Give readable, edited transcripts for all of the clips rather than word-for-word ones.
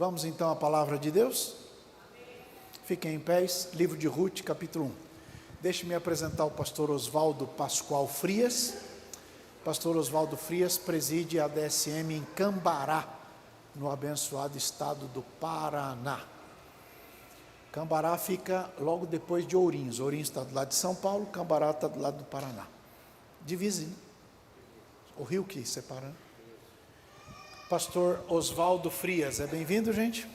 Vamos então à palavra de Deus? Fiquem em pés, livro de Ruth, capítulo 1. Deixe-me apresentar o pastor Oswaldo Pascoal Frias. Pastor Oswaldo Frias preside a DSM em Cambará, no abençoado estado do Paraná. Cambará fica logo depois de Ourinhos. Ourinhos está do lado de São Paulo, Cambará está do lado do Paraná. Divisa, né? O rio que separa, né? Pastor Oswaldo Frias, é bem-vindo, gente?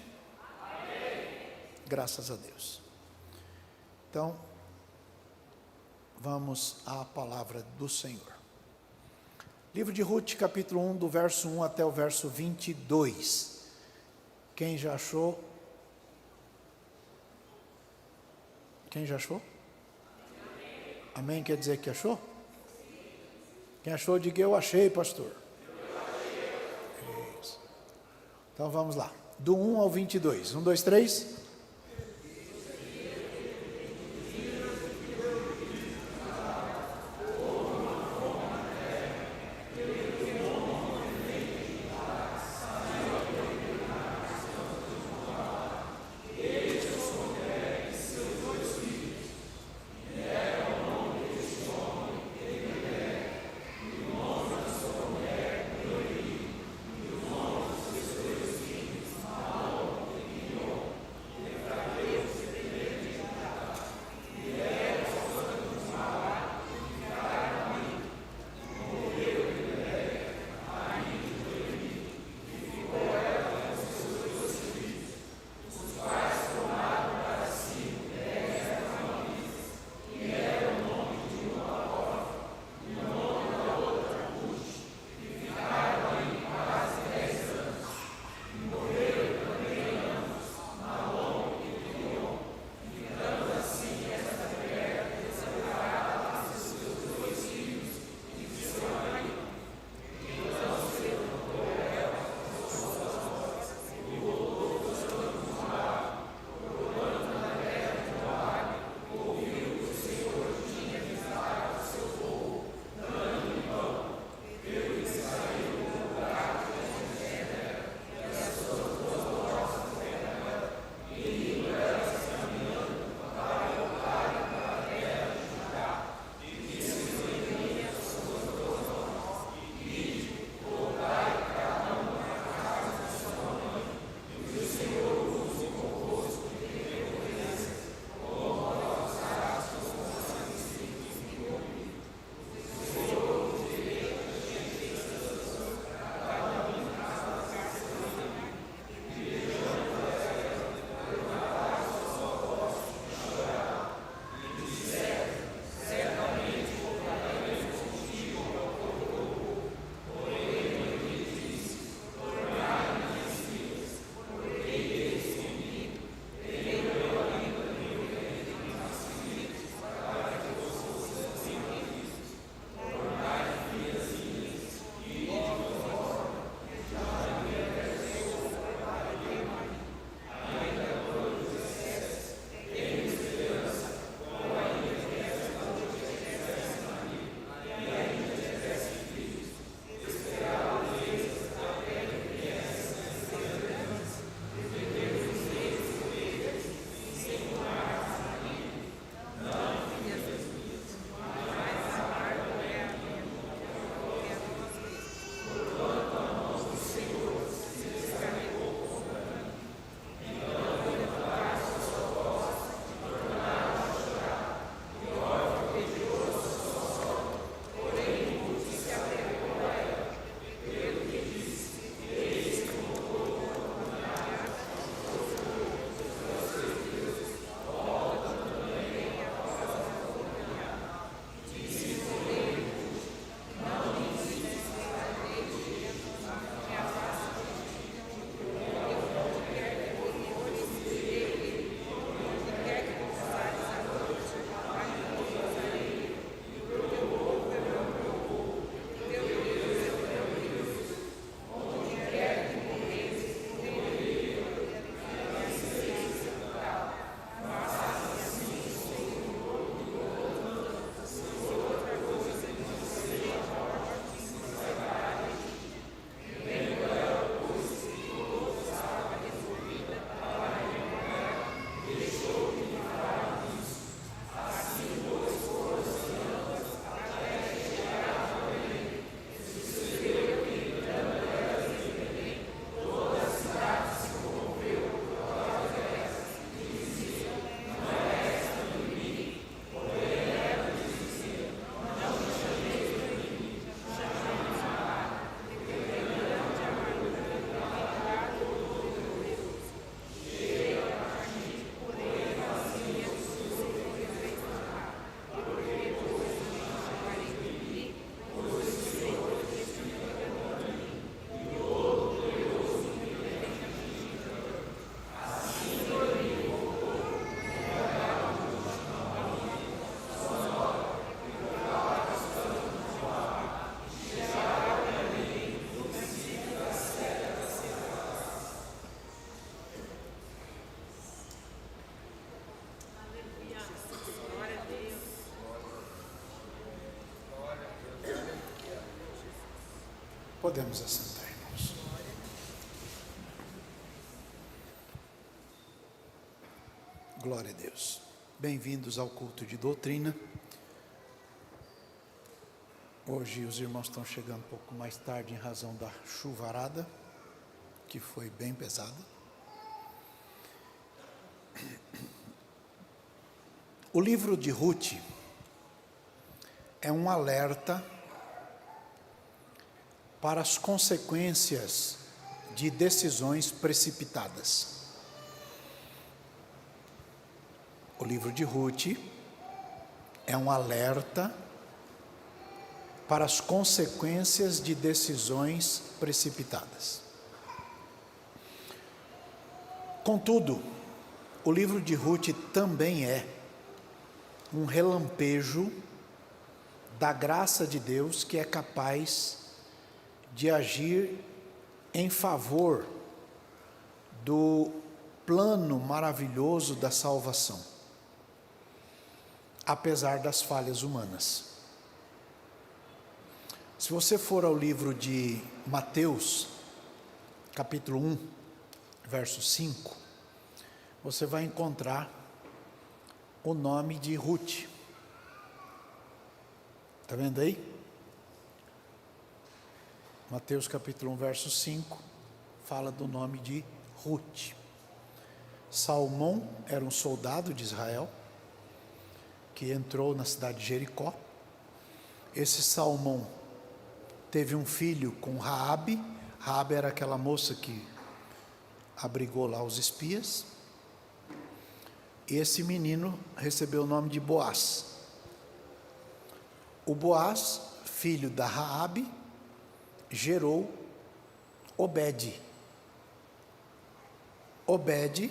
Amém. Graças a Deus. Então, vamos à palavra do Senhor. Livro de Ruth, capítulo 1, do verso 1 até o verso 22. Quem já achou? Quem já achou? Amém. Amém quer dizer que achou? Quem achou, diga eu achei, pastor. Isso. Então vamos lá. Do 1 ao 22. 1, 2, 3. Podemos assentar, irmãos. Glória a Deus. Bem-vindos ao culto de doutrina. Hoje os irmãos estão chegando um pouco mais tarde em razão da chuvarada, que foi bem pesada. O livro de Ruth é um alerta para as consequências de decisões precipitadas. O livro de Ruth é um alerta para as consequências de decisões precipitadas. Contudo, o livro de Ruth também é um relampejo da graça de Deus que é capaz de agir em favor do plano maravilhoso da salvação, apesar das falhas humanas. Se você for ao livro de Mateus, capítulo 1, verso 5, você vai encontrar o nome de Ruth. Está vendo aí? Mateus capítulo 1, verso 5, fala do nome de Ruth. Salmão era um soldado de Israel, que entrou na cidade de Jericó. Esse Salmão teve um filho com Raabe. Raabe era aquela moça que abrigou lá os espias. E esse menino recebeu o nome de Boaz. O Boaz, filho da Raabe, gerou Obed. Obed,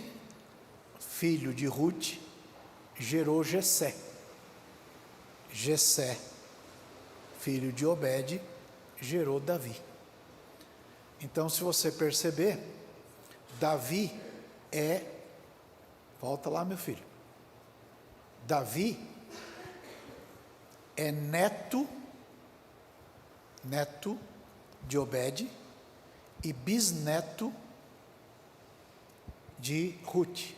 filho de Ruth, gerou Jessé. Jessé, filho de Obed, gerou Davi. Então, se você perceber, Davi volta lá, meu filho. Davi é neto de Obed e bisneto de Ruth.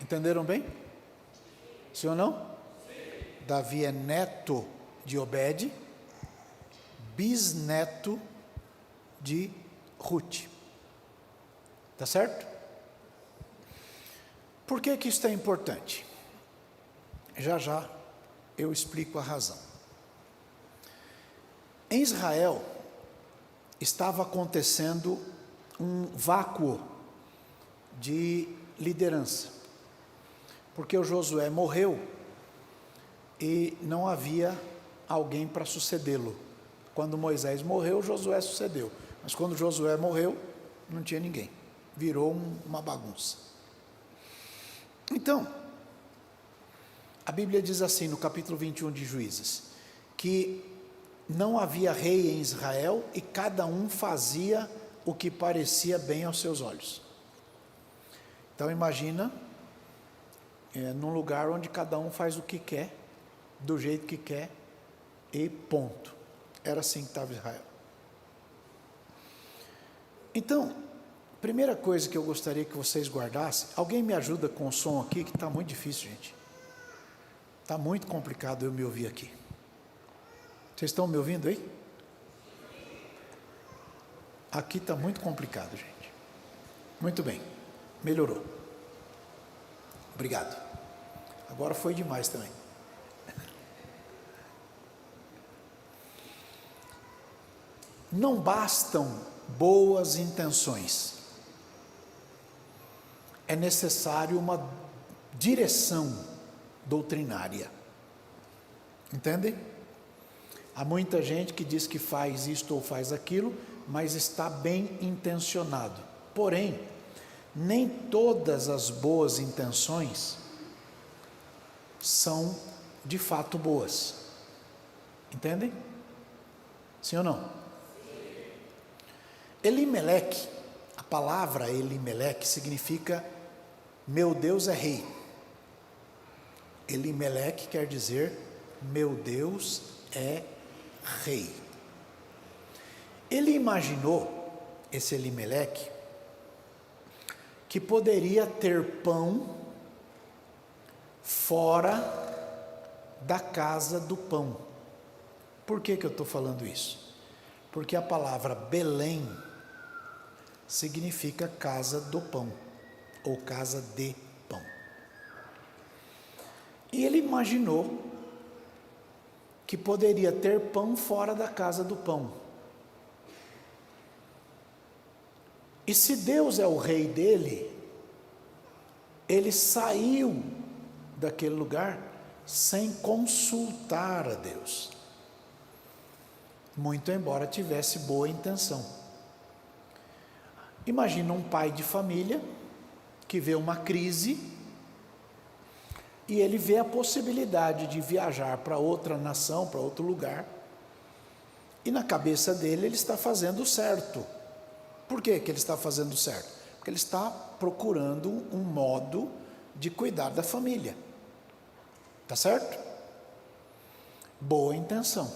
Entenderam bem? Sim ou não? Sim. Davi é neto de Obed, bisneto de Ruth. Tá certo? Por que que isso é importante? Já eu explico a razão. Em Israel estava acontecendo um vácuo de liderança, porque o Josué morreu e não havia alguém para sucedê-lo. Quando Moisés morreu, Josué sucedeu, mas quando Josué morreu, não tinha ninguém, virou uma bagunça. Então, a Bíblia diz assim no capítulo 21 de Juízes, que não havia rei em Israel e cada um fazia o que parecia bem aos seus olhos. Então imagina, num lugar onde cada um faz o que quer, do jeito que quer e ponto. Era assim que estava Israel. Então, primeira coisa que eu gostaria que vocês guardassem, alguém me ajuda com o som aqui, que está muito difícil, gente. Está muito complicado eu me ouvir aqui. Vocês estão me ouvindo aí? Aqui está muito complicado, gente. Muito bem, melhorou. Obrigado. Agora foi demais também. Não bastam boas intenções. É necessário uma direção doutrinária. Entendem? Há muita gente que diz que faz isto ou faz aquilo, mas está bem intencionado. Porém, nem todas as boas intenções são de fato boas. Entendem? Sim ou não? Sim. Elimeleque, a palavra Elimeleque significa meu Deus é rei. Elimeleque quer dizer meu Deus é rei. Ele imaginou, esse Elimeleque, que poderia ter pão fora da casa do pão. Por que eu estou falando isso? Porque a palavra Belém significa casa do pão, ou casa de pão. E ele imaginou que poderia ter pão fora da casa do pão. E se Deus é o rei dele, ele saiu daquele lugar sem consultar a Deus, muito embora tivesse boa intenção. Imagina um pai de família que vê uma crise e ele vê a possibilidade de viajar para outra nação, para outro lugar, e na cabeça dele ele está fazendo certo. Por que ele está fazendo certo? Porque ele está procurando um modo de cuidar da família. Tá certo? Boa intenção.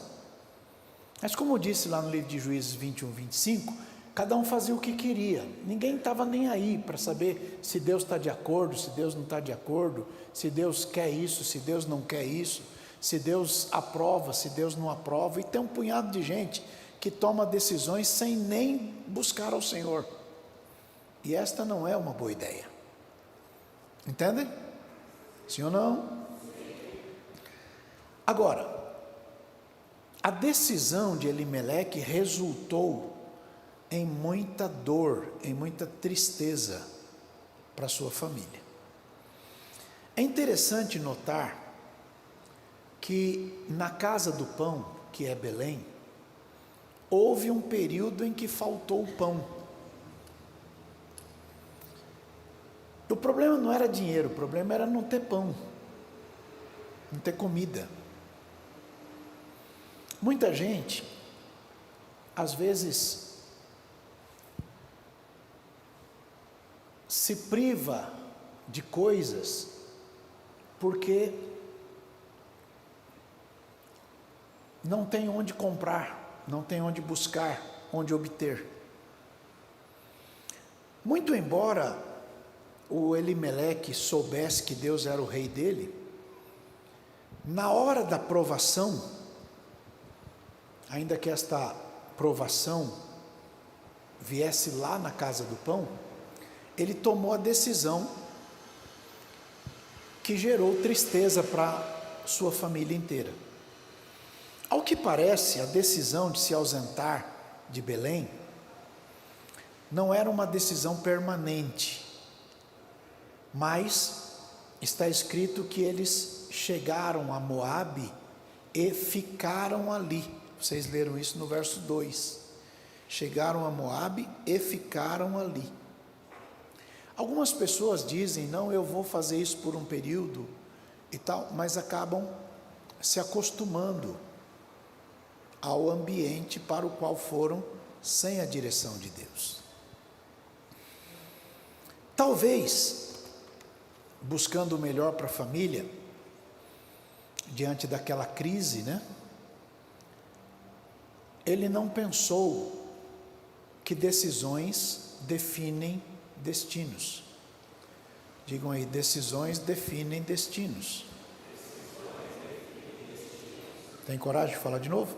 Mas como eu disse lá no livro de Juízes 21, 25, cada um fazia o que queria. Ninguém estava nem aí para saber se Deus está de acordo, se Deus não está de acordo, se Deus quer isso, se Deus não quer isso, se Deus aprova, se Deus não aprova. E tem um punhado de gente que toma decisões sem nem buscar ao Senhor. E esta não é uma boa ideia. Entendem? Sim ou não? Agora, a decisão de Elimeleque resultou em muita dor, em muita tristeza para sua família. É interessante notar que na casa do pão, que é Belém, houve um período em que faltou o pão. O problema não era dinheiro, o problema era não ter pão, não ter comida. Muita gente, às vezes, se priva de coisas porque não tem onde comprar, não tem onde buscar, onde obter. Muito embora o Elimeleque soubesse que Deus era o rei dele, na hora da provação, ainda que esta provação viesse lá na casa do pão, ele tomou a decisão que gerou tristeza para sua família inteira. Ao que parece, a decisão de se ausentar de Belém não era uma decisão permanente, mas está escrito que eles chegaram a Moabe e ficaram ali. Vocês leram isso no verso 2. Chegaram a Moabe e ficaram ali. Algumas pessoas dizem, não, eu vou fazer isso por um período e tal, mas acabam se acostumando ao ambiente para o qual foram sem a direção de Deus. Talvez, buscando o melhor para a família, diante daquela crise, né? Ele não pensou que decisões definem destinos. Digam aí, decisões definem destinos. Tem coragem de falar de novo?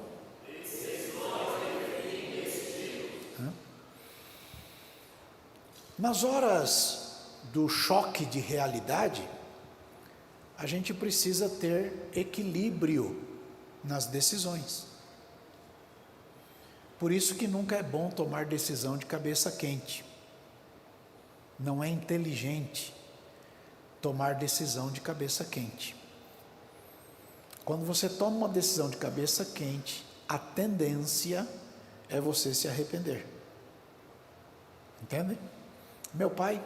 Nas horas do choque de realidade, a gente precisa ter equilíbrio nas decisões. Por isso que nunca é bom tomar decisão de cabeça quente. Não é inteligente tomar decisão de cabeça quente. Quando você toma uma decisão de cabeça quente, a tendência é você se arrepender. Entende? Meu pai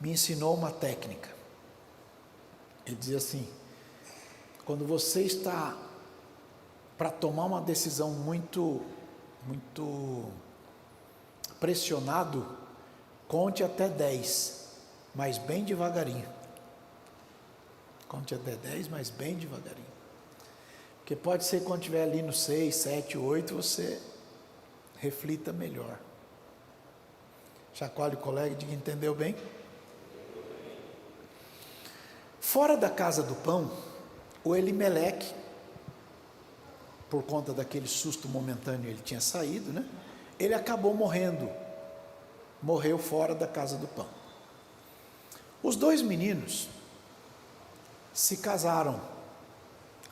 me ensinou uma técnica. Ele dizia assim: quando você está para tomar uma decisão muito pressionado, conte até 10, mas bem devagarinho. Conte até 10, mas bem devagarinho. Porque pode ser quando estiver ali no 6, 7, 8, você Reflita melhor. Chacoalhe o colega e diga: entendeu bem? Fora da casa do pão, o Elimeleque, por conta daquele susto momentâneo, ele tinha saído, né? Ele acabou morrendo. Morreu fora da casa do pão. Os dois meninos se casaram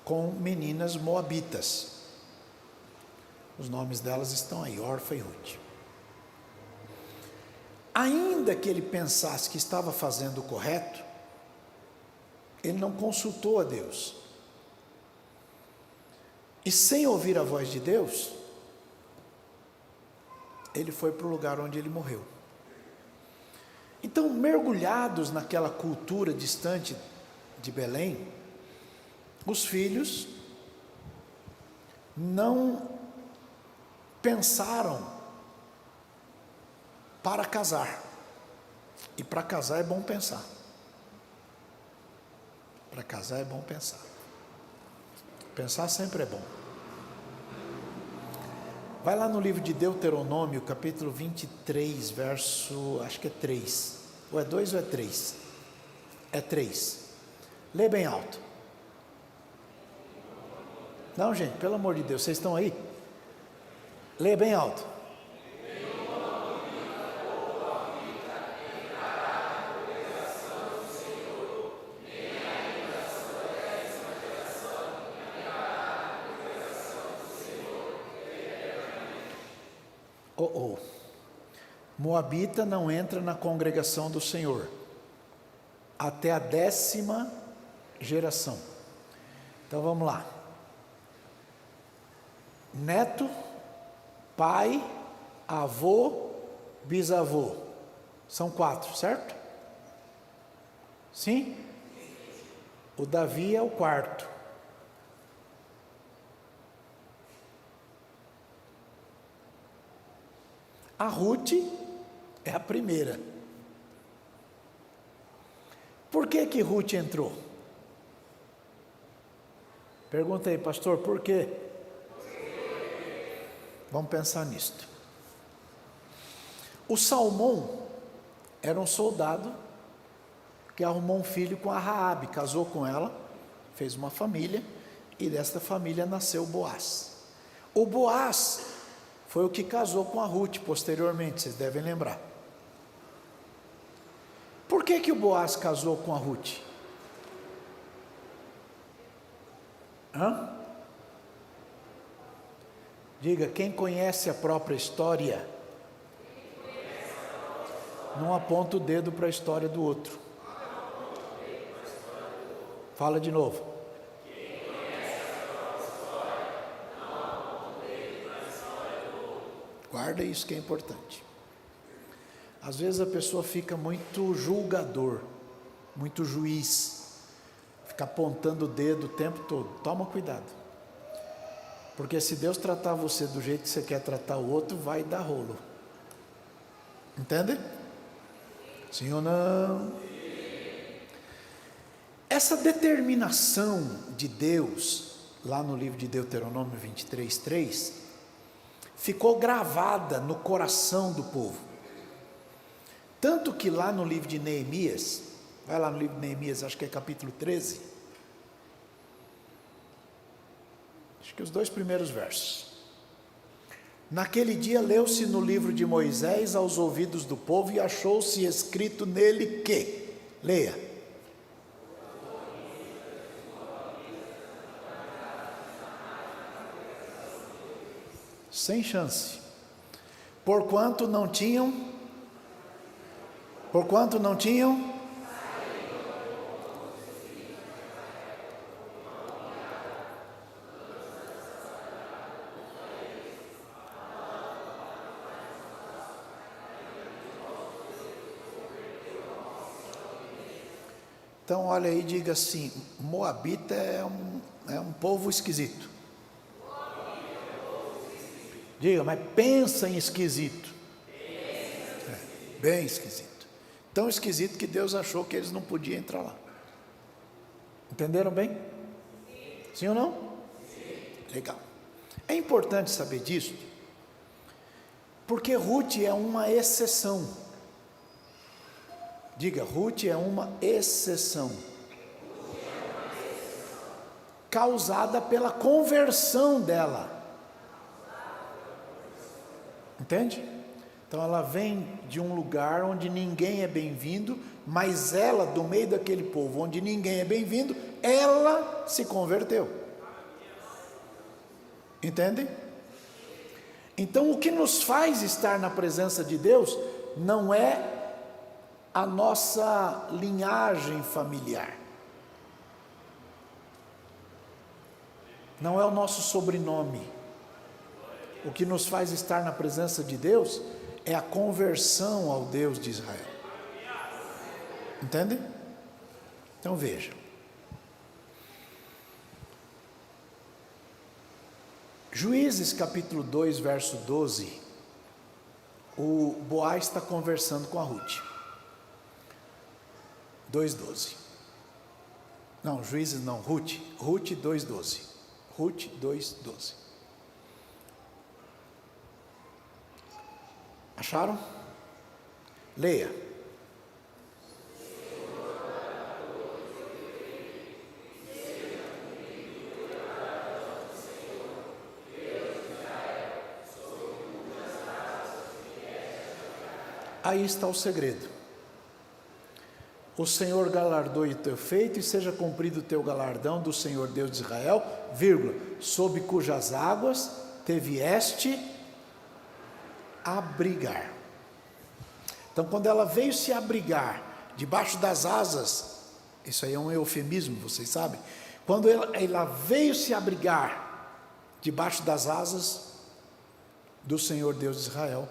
com meninas moabitas. Os nomes delas estão aí, Orfa e Ruth. Ainda que ele pensasse que estava fazendo o correto, ele não consultou a Deus. E sem ouvir a voz de Deus, ele foi para o lugar onde ele morreu. Então, mergulhados naquela cultura distante de Belém, os filhos não pensaram para casar. E para casar é bom pensar. Para casar é bom pensar. Pensar sempre é bom. Vai lá no livro de Deuteronômio, capítulo 23, verso, acho que é 3. Ou é 2 ou é 3? É 3. Lê bem alto. Não, gente, pelo amor de Deus, vocês estão aí? Lê bem alto. Moabita não entra na congregação do Senhor até a 10ª geração. Então vamos lá. Neto, pai, avô, bisavô. São 4, certo? Sim? O Davi é o 4º. A Ruth é a primeira. Por que Ruth entrou? Pergunta aí, pastor, por quê? Vamos pensar nisto. O Salmão era um soldado que arrumou um filho com a Raabe, casou com ela, fez uma família, e desta família nasceu Boaz. O Boaz foi o que casou com a Ruth posteriormente, vocês devem lembrar. Por que o Boaz casou com a Ruth? Diga, quem conhece a própria história, não aponta o dedo para a história do outro. Fala de novo. Guarda isso que é importante. Às vezes a pessoa fica muito julgador, muito juiz, fica apontando o dedo o tempo todo. Toma cuidado, porque se Deus tratar você do jeito que você quer tratar o outro, vai dar rolo. Entende? Sim ou não? Essa determinação de Deus, lá no livro de Deuteronômio 23:3, ficou gravada no coração do povo. Tanto que lá no livro de Neemias, vai lá no livro de Neemias, acho que é capítulo 13, acho que os 2 primeiros versos. Naquele dia leu-se no livro de Moisés aos ouvidos do povo e achou-se escrito nele que, leia, sem chance, porquanto não tinham. Então olha aí e diga assim: Moabita é um povo esquisito. Diga, mas pensa em esquisito. Bem esquisito. Tão esquisito que Deus achou que eles não podiam entrar lá. Entenderam bem? Sim ou não? Sim. Legal. É importante saber disso, Porque Ruth é uma exceção. Diga, Ruth é uma exceção. Causada pela conversão dela. Entende? Então ela vem de um lugar onde ninguém é bem-vindo, mas ela, do meio daquele povo onde ninguém é bem-vindo, ela se converteu. Entende? Então o que nos faz estar na presença de Deus não é a nossa linhagem familiar, não é o nosso sobrenome. O que nos faz estar na presença de Deus é a conversão ao Deus de Israel. Entende? Então veja. Juízes capítulo 2, verso 12. O Boaz está conversando com a Ruth. 2:12. Não, Juízes não, Ruth 2:12. Ruth 2:12. Acharam? Leia. Aí está o segredo. O Senhor galardoe o teu feito e seja cumprido o teu galardão do Senhor Deus de Israel, vírgula, sob cujas águas te vieste abrigar. Então, quando ela veio se abrigar debaixo das asas, isso aí é um eufemismo, vocês sabem. Quando ela veio se abrigar debaixo das asas do Senhor Deus de Israel,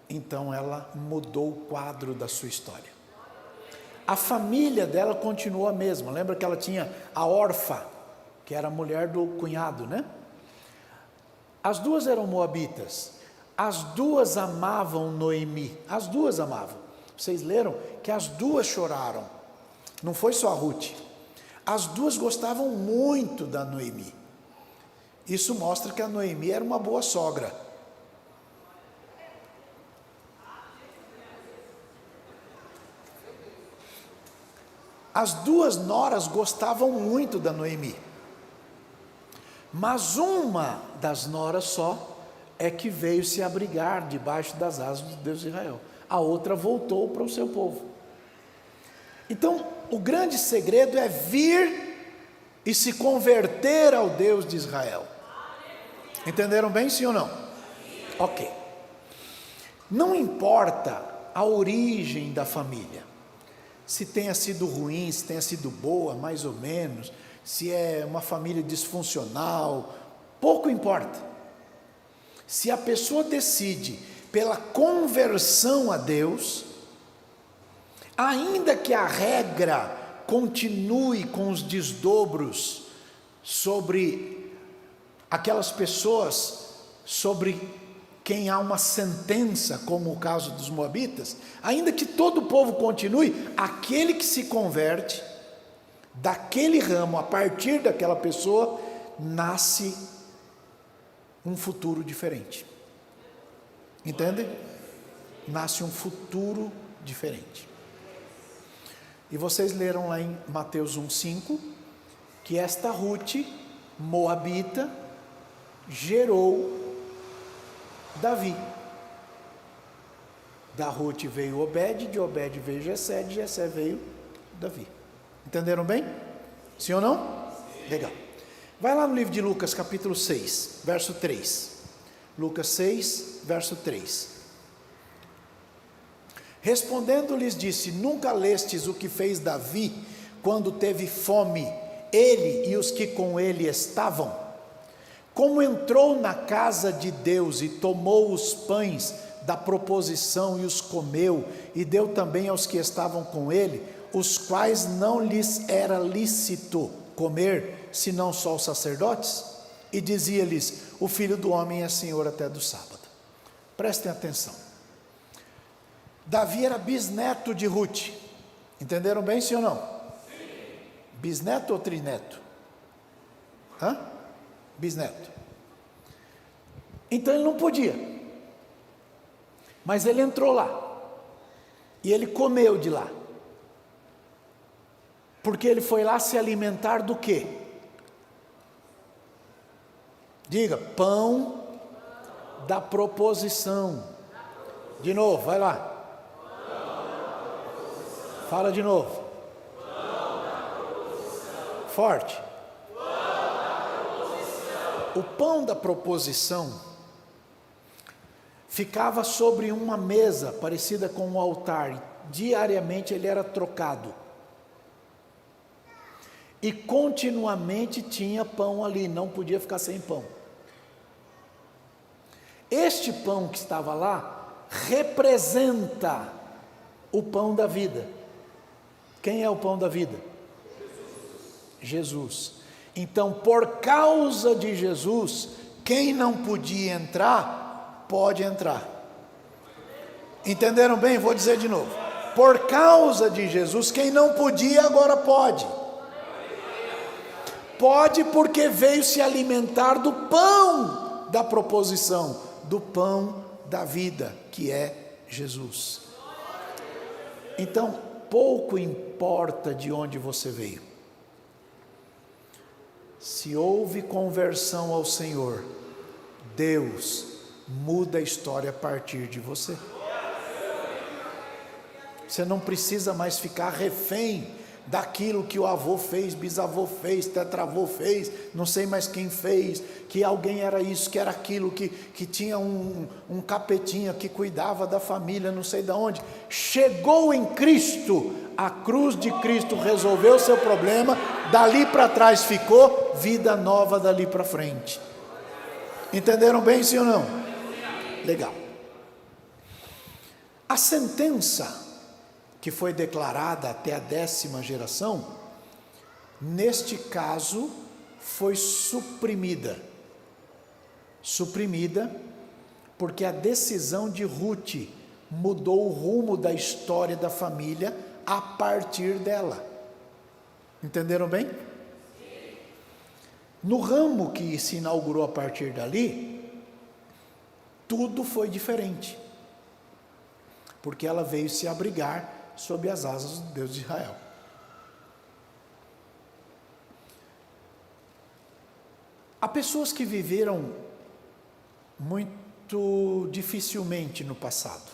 então ela mudou o quadro da sua história. A família dela continuou a mesma. Lembra que ela tinha a Orfa, que era a mulher do cunhado, né? As duas eram moabitas. As duas amavam Noemi. As duas amavam. Vocês leram que as duas choraram. Não foi só a Ruth. As duas gostavam muito da Noemi. Isso mostra que a Noemi era uma boa sogra. As duas noras gostavam muito da Noemi, mas uma das noras só é que veio se abrigar debaixo das asas do Deus de Israel. A outra voltou para o seu povo. Então, o grande segredo é vir e se converter ao Deus de Israel. Entenderam bem, sim ou não? Ok. Não importa a origem da família. Se tenha sido ruim, se tenha sido boa, mais ou menos, se é uma família disfuncional, pouco importa. Se a pessoa decide pela conversão a Deus, ainda que a regra continue com os desdobros sobre aquelas pessoas, sobre quem há uma sentença, como o caso dos moabitas, ainda que todo o povo continue, aquele que se converte, daquele ramo, a partir daquela pessoa, nasce um futuro diferente. Entende? Nasce um futuro diferente. E vocês leram lá em Mateus 1:5, que esta Ruth, moabita, gerou Davi. Da Ruth veio Obed, de Obed veio Jessé, de Jessé veio Davi. Entenderam bem? Sim ou não? Sim. Legal. Vai lá no livro de Lucas, capítulo 6, verso 3. Lucas 6, verso 3. Respondendo-lhes disse: nunca lestes o que fez Davi quando teve fome, ele e os que com ele estavam? Como entrou na casa de Deus e tomou os pães da proposição e os comeu, e deu também aos que estavam com ele, os quais não lhes era lícito comer, senão só os sacerdotes? E dizia-lhes: o Filho do Homem é Senhor até do sábado. Prestem atenção. Davi era bisneto de Ruth. Entenderam bem, sim ou não? Sim. Bisneto ou trineto? Bisneto. Então ele não podia. Mas ele entrou lá. E ele comeu de lá. Porque ele foi lá se alimentar do quê? Diga, pão da proposição. De novo, vai lá. Fala de novo. Forte. O pão da proposição ficava sobre uma mesa parecida com um altar. Diariamente ele era trocado. E continuamente tinha pão ali, não podia ficar sem pão. Este pão que estava lá representa o pão da vida. Quem é o pão da vida? Jesus. Então, por causa de Jesus, quem não podia entrar, pode entrar. Entenderam bem? Vou dizer de novo. Por causa de Jesus, quem não podia, agora pode. Pode porque veio se alimentar do pão da proposição, do pão da vida, que é Jesus. Então, pouco importa de onde você veio. Se houve conversão ao Senhor, Deus muda a história a partir de você. Você não precisa mais ficar refém daquilo que o avô fez, bisavô fez, tetravô fez, não sei mais quem fez, que alguém era isso, que era aquilo, que tinha um capetinha que cuidava da família, não sei de onde. Chegou em Cristo, a cruz de Cristo resolveu o seu problema, dali para trás ficou, vida nova dali para frente. Entenderam bem, sim ou não? Legal. A sentença que foi declarada até a 10ª geração, neste caso, foi suprimida. Suprimida, porque a decisão de Ruth mudou o rumo da história da família a partir dela. Entenderam bem? No ramo que se inaugurou a partir dali, tudo foi diferente. Porque ela veio se abrigar sob as asas do Deus de Israel. Há pessoas que viveram muito dificilmente no passado.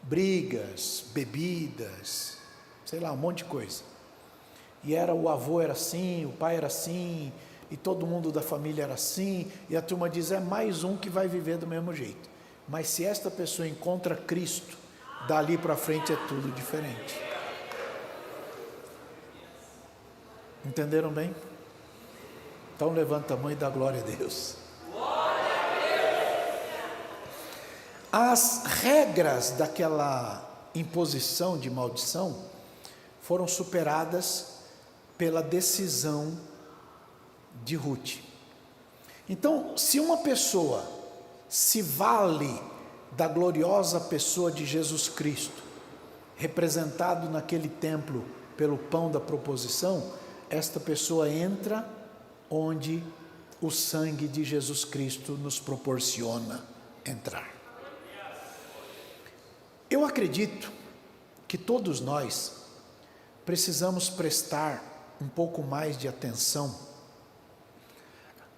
Brigas, bebidas, sei lá, um monte de coisa. E o avô era assim, o pai era assim, e todo mundo da família era assim, e a turma diz, é mais um que vai viver do mesmo jeito. Mas se esta pessoa encontra Cristo, dali para frente é tudo diferente. Entenderam bem? Então levanta a mão e dá glória a Deus. As regras daquela imposição de maldição foram superadas pela decisão de Ruth. Então, se uma pessoa se vale da gloriosa pessoa de Jesus Cristo, representado naquele templo pelo pão da proposição, esta pessoa entra onde o sangue de Jesus Cristo nos proporciona entrar. Eu acredito que todos nós precisamos prestar um pouco mais de atenção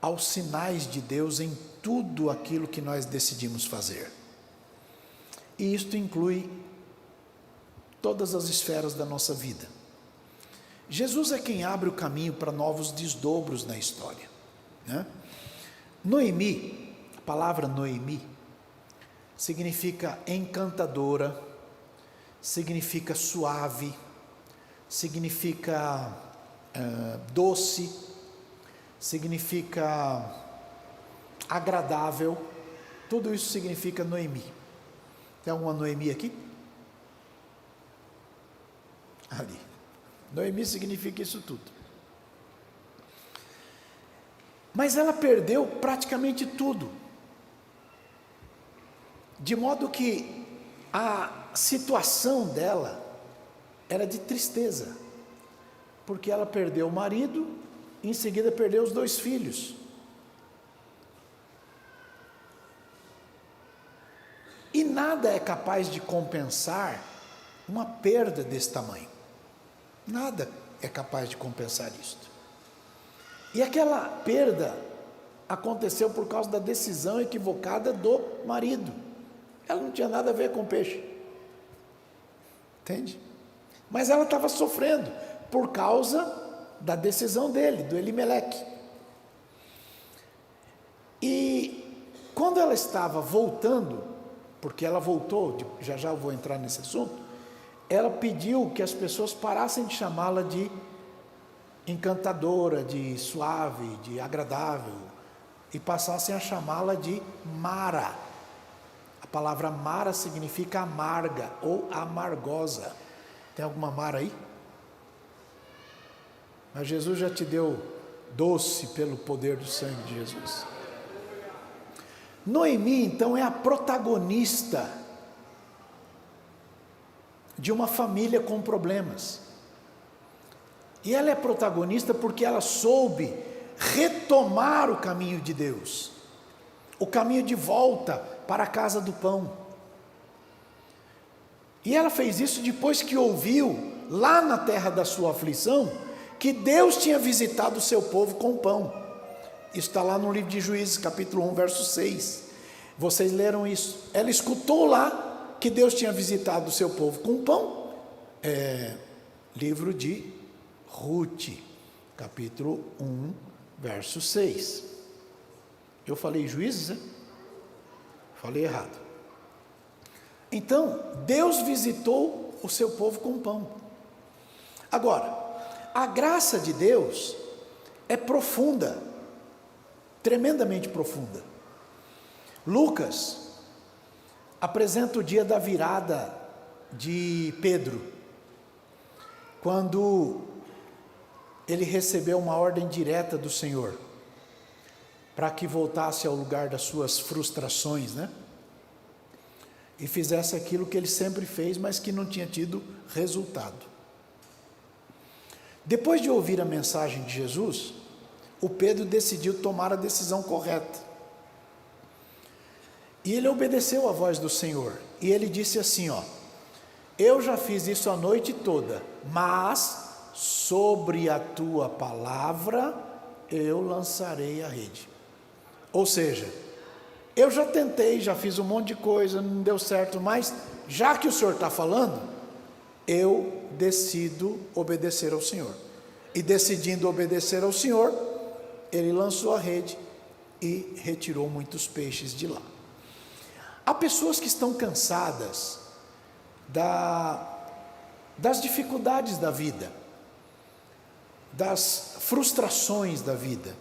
aos sinais de Deus em tudo aquilo que nós decidimos fazer. E isto inclui todas as esferas da nossa vida. Jesus é quem abre o caminho para novos desdobros na história, né? Noemi, a palavra Noemi, significa encantadora, significa suave, significa doce, significa agradável, tudo isso significa Noemi. Tem alguma Noemi aqui? Ali. Noemi significa isso tudo. Mas ela perdeu praticamente tudo. De modo que a situação dela era de tristeza. Porque ela perdeu o marido, e em seguida perdeu os 2 filhos. E nada é capaz de compensar uma perda desse tamanho. Nada é capaz de compensar isto. E aquela perda aconteceu por causa da decisão equivocada do marido. Ela não tinha nada a ver com o peixe. Entende? Mas ela estava sofrendo por causa da decisão dele, do Elimeleque. E quando ela estava voltando, porque ela voltou, já já eu vou entrar nesse assunto, ela pediu que as pessoas parassem de chamá-la de encantadora, de suave, de agradável, e passassem a chamá-la de Mara. A palavra Mara significa amarga ou amargosa. Tem alguma Mara aí? Mas Jesus já te deu doce pelo poder do sangue de Jesus. Noemi, então, é a protagonista de uma família com problemas. E ela é protagonista porque ela soube retomar o caminho de Deus, o caminho de volta para a casa do pão. E ela fez isso depois que ouviu, lá na terra da sua aflição, que Deus tinha visitado o seu povo com pão. Isso está lá no livro de Juízes, capítulo 1, verso 6. Vocês leram isso. Ela escutou lá que Deus tinha visitado o seu povo com pão. Livro de Ruth, capítulo 1, verso 6. Eu falei Juízes, né? Falei errado. Então, Deus visitou o seu povo com pão. Agora, a graça de Deus é profunda, tremendamente profunda. Lucas apresenta o dia da virada de Pedro, quando ele recebeu uma ordem direta do Senhor, para que voltasse ao lugar das suas frustrações, né? E fizesse aquilo que ele sempre fez, mas que não tinha tido resultado. Depois de ouvir a mensagem de Jesus, o Pedro decidiu tomar a decisão correta. E ele obedeceu à voz do Senhor. E ele disse assim, eu já fiz isso a noite toda, mas sobre a tua palavra eu lançarei a rede. Ou seja, eu já tentei, já fiz um monte de coisa, não deu certo, mas já que o Senhor está falando, eu decido obedecer ao Senhor. E decidindo obedecer ao Senhor, ele lançou a rede e retirou muitos peixes de lá. Há pessoas que estão cansadas das dificuldades da vida, das frustrações da vida,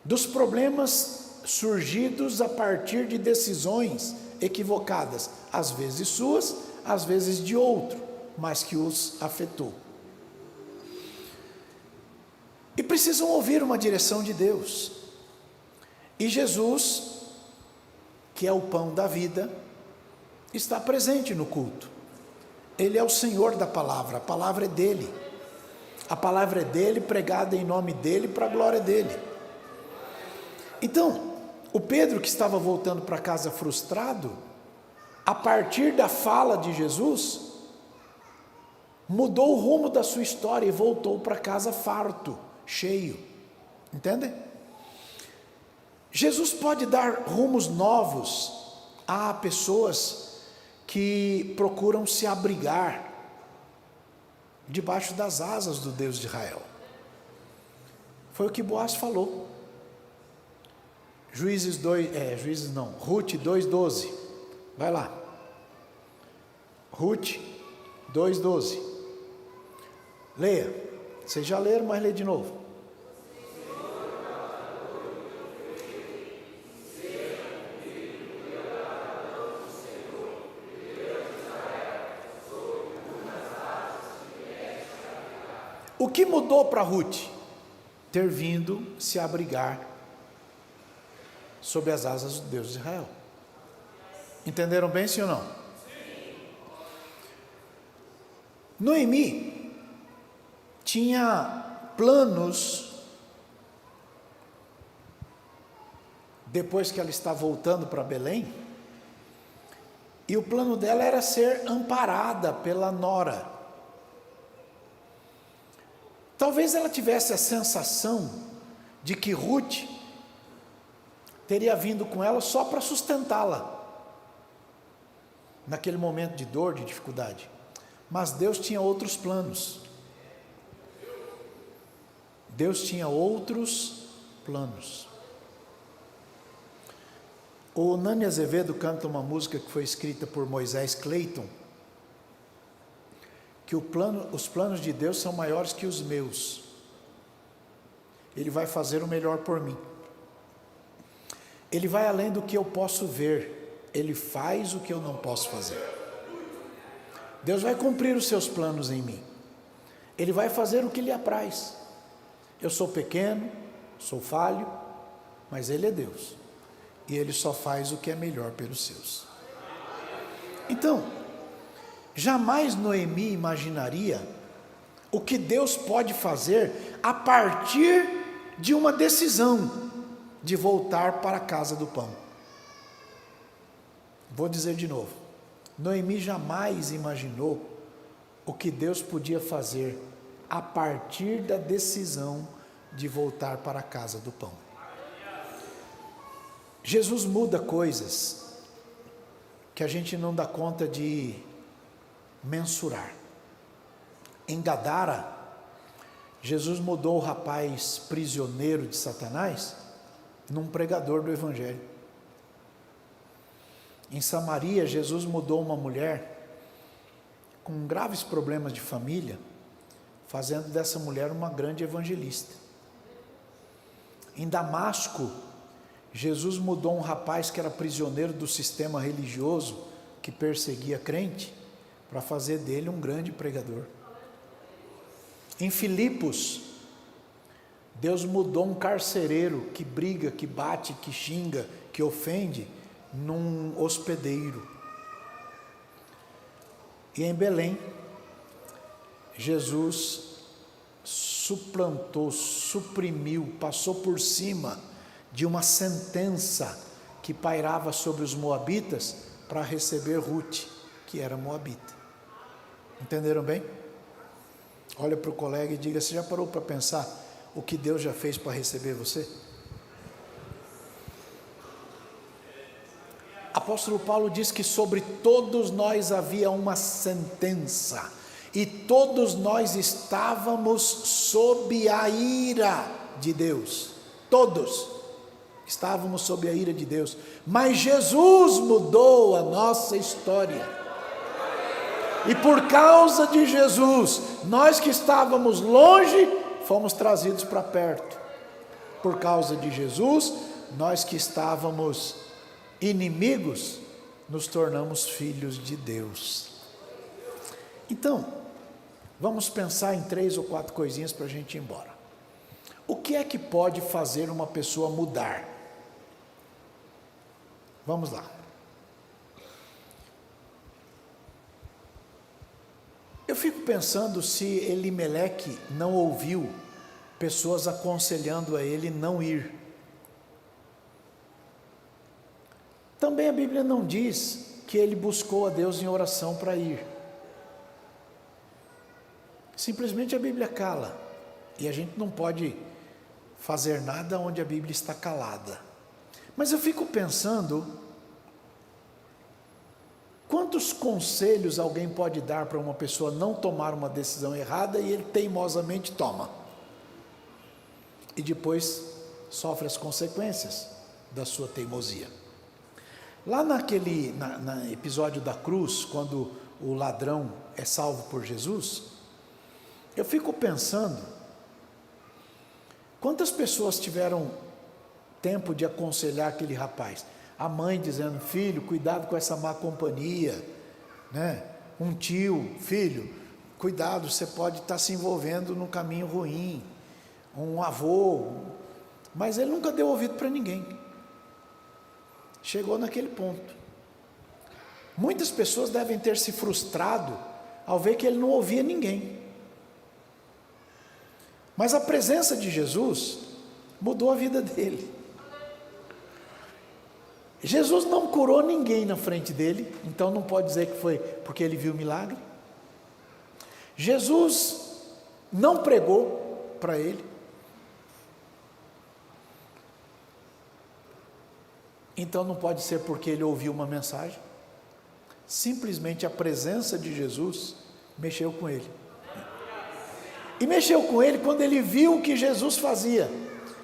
dos problemas surgidos a partir de decisões equivocadas, às vezes suas, às vezes de outro, mas que os afetou. E precisam ouvir uma direção de Deus. E Jesus, que é o pão da vida, está presente no culto. Ele é o Senhor da palavra, a palavra é dele. A palavra é dele, pregada em nome dele, para a glória dele. Então, o Pedro, que estava voltando para casa frustrado, a partir da fala de Jesus, mudou o rumo da sua história e voltou para casa farto, cheio. Entendem? Jesus pode dar rumos novos a pessoas que procuram se abrigar debaixo das asas do Deus de Israel. Foi o que Boaz falou. Ruth 2:12. Vai lá. Ruth 2:12. Leia. Vocês já leram, mas lê de novo. O que mudou para Ruth? Ter vindo se abrigar sob as asas do Deus de Israel. Entenderam bem, sim ou não? Sim. Noemi tinha planos depois que ela está voltando para Belém, e o plano dela era ser amparada pela nora. Talvez ela tivesse a sensação de que Ruth teria vindo com ela só para sustentá-la, naquele momento de dor, de dificuldade. Mas Deus tinha outros planos. Deus tinha outros planos. O Nani Azevedo canta uma música que foi escrita por Moisés Clayton, que os planos de Deus são maiores que os meus. Ele vai fazer o melhor por mim. Ele vai além do que eu posso ver. Ele faz o que eu não posso fazer. Deus vai cumprir os seus planos em mim. Ele vai fazer o que lhe apraz. Eu sou pequeno, sou falho, mas Ele é Deus. E Ele só faz o que é melhor pelos seus. Então, jamais Noemi imaginaria o que Deus pode fazer a partir de uma decisão de voltar para a casa do pão. Vou dizer de novo. Noemi jamais imaginou o que Deus podia fazer a partir da decisão de voltar para a casa do pão. Jesus muda coisas que a gente não dá conta de mensurar. Em Gadara, Jesus mudou o rapaz prisioneiro de Satanás num pregador do Evangelho. Em Samaria, Jesus mudou uma mulher com graves problemas de família, fazendo dessa mulher uma grande evangelista. Em Damasco, Jesus mudou um rapaz que era prisioneiro do sistema religioso que perseguia crente, para fazer dele um grande pregador. Em Filipos, Deus mudou um carcereiro que briga, que bate, que xinga, que ofende, num hospedeiro. E em Belém, Jesus suplantou, suprimiu, passou por cima de uma sentença que pairava sobre os moabitas para receber Ruth, que era moabita. Entenderam bem? Olha para o colega e diga: você já parou para pensar o que Deus já fez para receber você? Apóstolo Paulo diz que sobre todos nós havia uma sentença, e todos nós estávamos sob a ira de Deus. Todos estávamos sob a ira de Deus, mas Jesus mudou a nossa história. E por causa de Jesus, nós que estávamos longe, fomos trazidos para perto. Por causa de Jesus, nós que estávamos inimigos, nos tornamos filhos de Deus. Então, vamos pensar em 3 ou 4 coisinhas para a gente ir embora. O que é que pode fazer uma pessoa mudar? Vamos lá. Eu fico pensando se Elimeleque não ouviu pessoas aconselhando a ele não ir. Também a Bíblia não diz que ele buscou a Deus em oração para ir. Simplesmente a Bíblia cala. E a gente não pode fazer nada onde a Bíblia está calada. Mas eu fico pensando, quantos conselhos alguém pode dar para uma pessoa não tomar uma decisão errada e ele teimosamente toma? E depois sofre as consequências da sua teimosia. Lá naquele episódio da cruz, quando o ladrão é salvo por Jesus, eu fico pensando, quantas pessoas tiveram tempo de aconselhar aquele rapaz? A mãe dizendo: filho, cuidado com essa má companhia, né? Um tio: filho, cuidado, você pode estar se envolvendo num caminho ruim. Um avô, mas ele nunca deu ouvido para ninguém. Chegou naquele ponto. Muitas pessoas devem ter se frustrado ao ver que ele não ouvia ninguém. Mas a presença de Jesus mudou a vida dele. Jesus não curou ninguém na frente dele, então não pode dizer que foi porque ele viu o milagre. Jesus não pregou para ele, então não pode ser porque ele ouviu uma mensagem. Simplesmente a presença de Jesus mexeu com ele. E mexeu com ele quando ele viu o que Jesus fazia.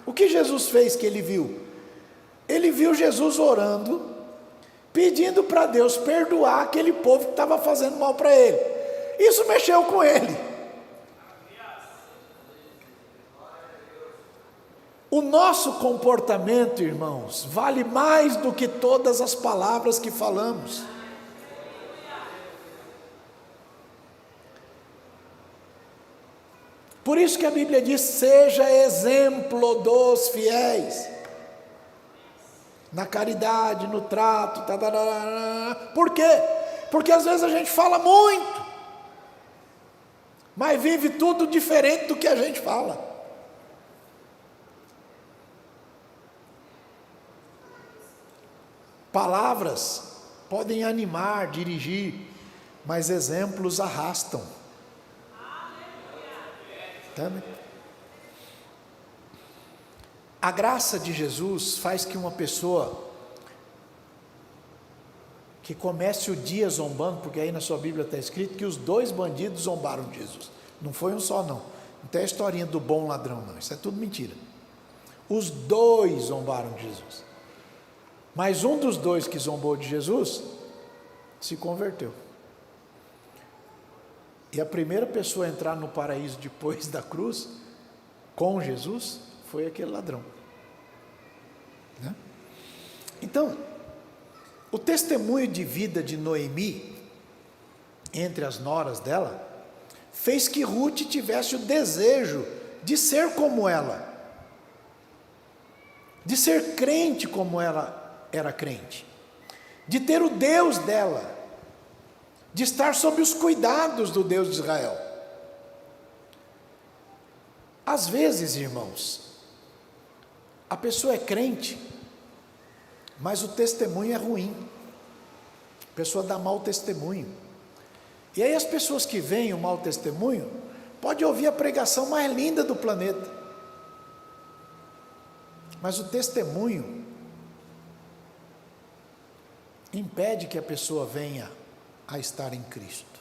O que Jesus fez que ele viu? Ele viu Jesus orando, pedindo para Deus perdoar aquele povo que estava fazendo mal para ele. Isso mexeu com ele. O nosso comportamento, irmãos, vale mais do que todas as palavras que falamos. Por isso que a Bíblia diz: seja exemplo dos fiéis, na caridade, no trato, por quê? Porque às vezes a gente fala muito, mas vive tudo diferente do que a gente fala. Palavras podem animar, dirigir, mas exemplos arrastam. A graça de Jesus faz que uma pessoa que comece o dia zombando, porque aí na sua Bíblia está escrito que os 2 bandidos zombaram de Jesus, não foi um só não tem a historinha do bom ladrão não, isso é tudo mentira. Os 2 zombaram de Jesus, mas um dos 2 que zombou de Jesus se converteu. E a primeira pessoa a entrar no paraíso depois da cruz, com Jesus, foi aquele ladrão. Né? Então, o testemunho de vida de Noemi, entre as noras dela, fez que Ruth tivesse o desejo de ser como ela, de ser crente como ela era crente, de ter o Deus dela, de estar sob os cuidados do Deus de Israel. Às vezes, irmãos, a pessoa é crente, mas o testemunho é ruim, a pessoa dá mau testemunho, e aí as pessoas que veem o mau testemunho, pode ouvir a pregação mais linda do planeta, mas o testemunho impede que a pessoa venha a estar em Cristo.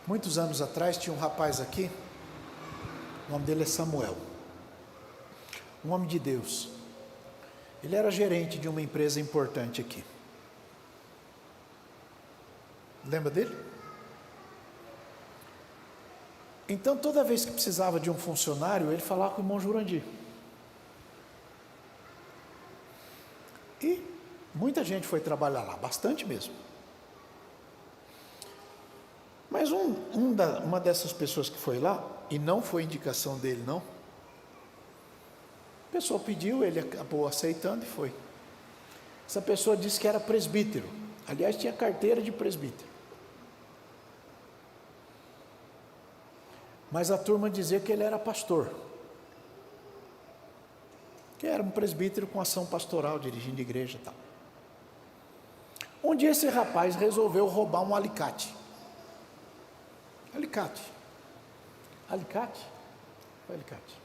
Muitos anos atrás tinha um rapaz aqui, o nome dele é Samuel, um homem de Deus. Ele era gerente de uma empresa importante aqui. Lembra dele? Então toda vez que precisava de um funcionário, ele falava com o irmão Jurandir. E muita gente foi trabalhar lá, bastante mesmo. Mas uma dessas pessoas que foi lá, e não foi indicação dele não, a pessoa pediu, ele acabou aceitando e foi. Essa pessoa disse que era presbítero, aliás tinha carteira de presbítero. Mas a turma dizia que ele era pastor, que era um presbítero com ação pastoral, dirigindo igreja e tal. Um dia esse rapaz resolveu roubar um alicate. Alicate? Foi alicate.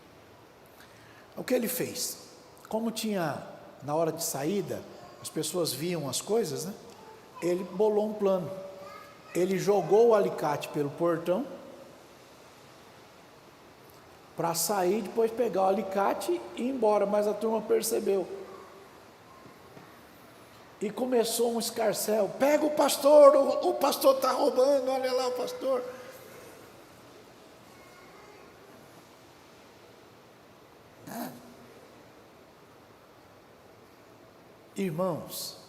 O que ele fez? Como tinha, na hora de saída, as pessoas viam as coisas, né? Ele bolou um plano. Ele jogou o alicate pelo portão, para sair, depois pegar o alicate e ir embora, mas a turma percebeu. E começou um escarcéu: pega o pastor está roubando, olha lá o pastor. Irmãos,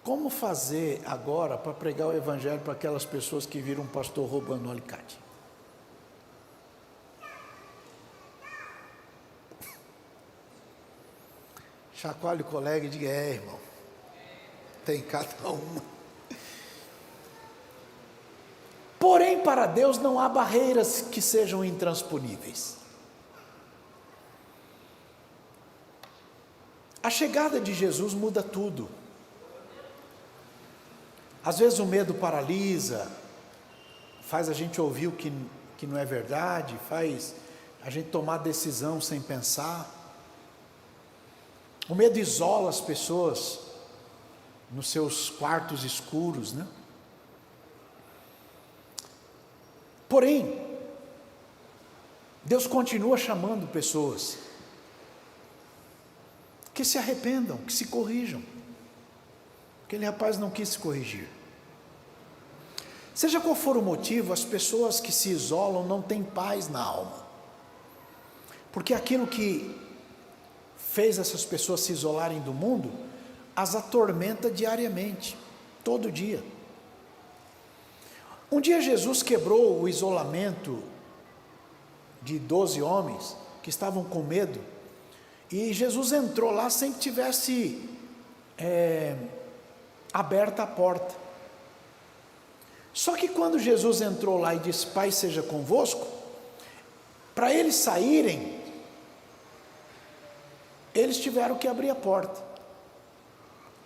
como fazer agora para pregar o evangelho para aquelas pessoas que viram um pastor roubando um alicate? Chacoalhe o colega e diga: irmão, tem cada uma. Porém, para Deus não há barreiras que sejam intransponíveis. A chegada de Jesus muda tudo. Às vezes o medo paralisa, faz a gente ouvir o que não é verdade, faz a gente tomar decisão sem pensar. O medo isola as pessoas nos seus quartos escuros, né? Porém, Deus continua chamando pessoas que se arrependam, que se corrijam. Aquele rapaz não quis se corrigir. Seja qual for o motivo, as pessoas que se isolam não têm paz na alma. Porque aquilo que fez essas pessoas se isolarem do mundo, as atormenta diariamente, todo dia. Um dia Jesus quebrou o isolamento de 12 homens que estavam com medo, e Jesus entrou lá sem que tivesse aberta a porta. Só que quando Jesus entrou lá e disse: Pai seja convosco, para eles saírem, eles tiveram que abrir a porta.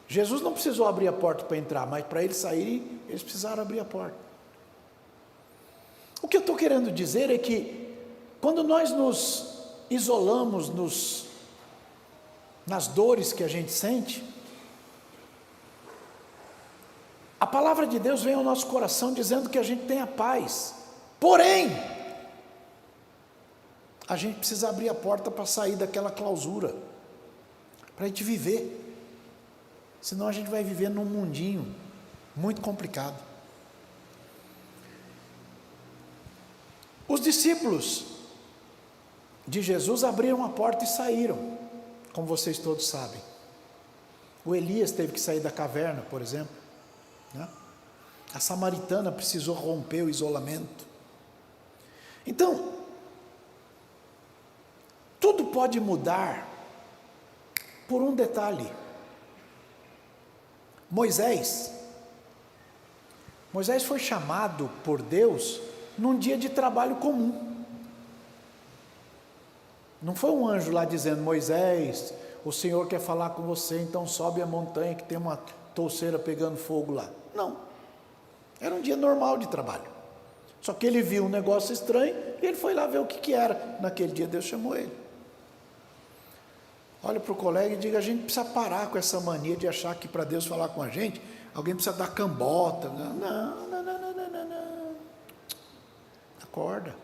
Jesus não precisou abrir a porta para entrar, mas para eles saírem, eles precisaram abrir a porta. O que eu estou querendo dizer é que, quando nós nos isolamos nas dores que a gente sente, a palavra de Deus vem ao nosso coração dizendo que a gente tem a paz. Porém, a gente precisa abrir a porta para sair daquela clausura, para a gente viver. Senão a gente vai viver num mundinho muito complicado. Os discípulos de Jesus abriram a porta e saíram, como vocês todos sabem. O Elias teve que sair da caverna, por exemplo, né? A samaritana precisou romper o isolamento. Então, tudo pode mudar por um detalhe. Moisés foi chamado por Deus num dia de trabalho comum. Não foi um anjo lá dizendo: Moisés, o Senhor quer falar com você, então sobe a montanha que tem uma touceira pegando fogo lá. Não, era um dia normal de trabalho. Só que ele viu um negócio estranho e ele foi lá ver o que era. Naquele dia Deus chamou ele. Olha para o colega e diga: a gente precisa parar com essa mania de achar que para Deus falar com a gente, alguém precisa dar cambota. Não. Acorda.